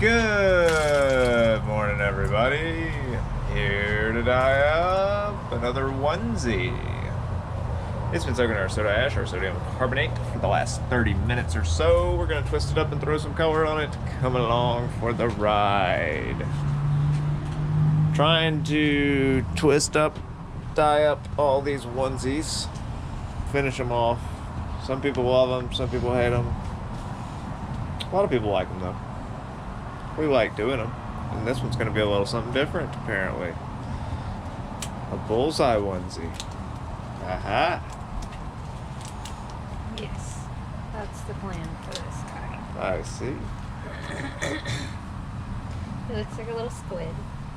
Good morning, everybody. Here to dye up another onesie. It's been soaking in our soda ash, our sodium carbonate, for the last 30 minutes or so. We're gonna twist it up and throw some color on it. Come along for the ride. Trying to twist up, dye up all these onesies, finish them off. Some people love them, some people hate them. A lot of people like them though. We like doing them. And this one's going to be a little something different, apparently. A bullseye onesie. Aha! Yes, that's the plan for this guy. I see. He looks like a little squid.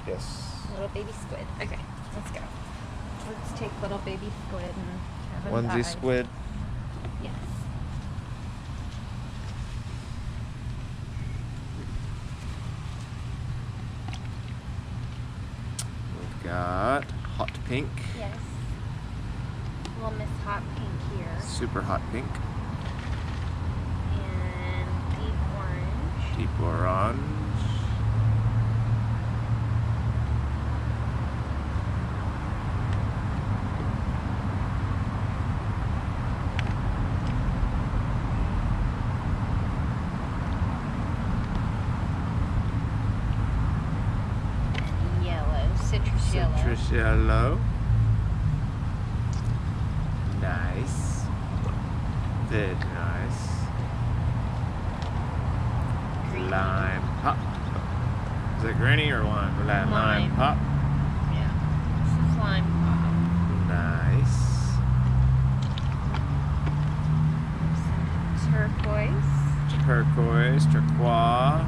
Yes. A little baby squid. Okay, let's go. Let's take little baby squid and have him Onesie dye. squid. Yes. Got hot pink. Yes. Little Miss Hot Pink here. Super hot pink. And deep orange. Deep orange. Citrus yellow. Citrus yellow. Nice. Very nice. Green. Lime pop. Is it granny or lime? Lime pop. Yeah. This is lime pop. Nice. Turquoise. Turquoise, turquoise.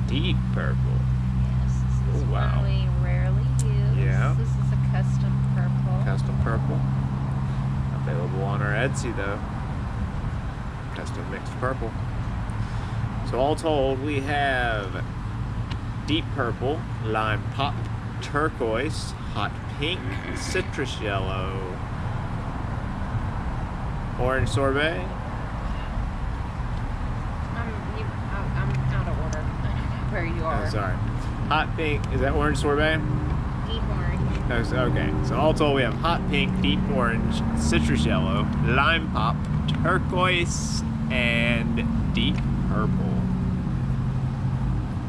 Deep purple. Yes, this is wow. one we rarely use. Yeah. This is a custom purple. Custom purple. Available on our Etsy though. Custom mixed purple. So all told, we have deep purple, lime pop, turquoise, hot pink, citrus yellow, orange sorbet. I'm out of order. Where you are. Oh, sorry. Hot pink, is that orange sorbet? Deep orange. Okay, so all told we have hot pink, deep orange, citrus yellow, lime pop, turquoise, and deep purple.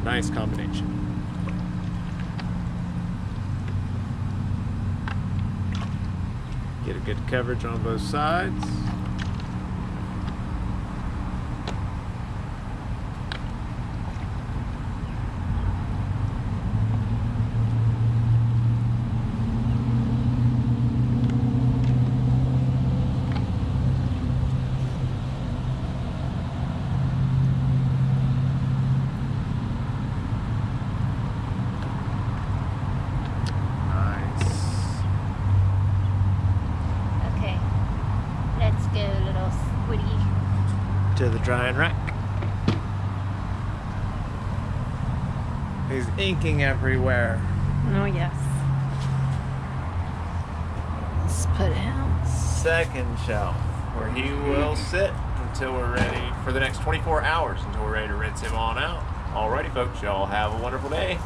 Nice combination. Get a good coverage on both sides. To the drying rack. He's inking everywhere. Oh yes. Let's put him. Second shelf, where he will sit until we're ready for the next 24 hours, until we're ready to rinse him on out. Alrighty folks, y'all have a wonderful day.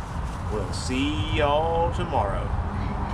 We'll see y'all tomorrow.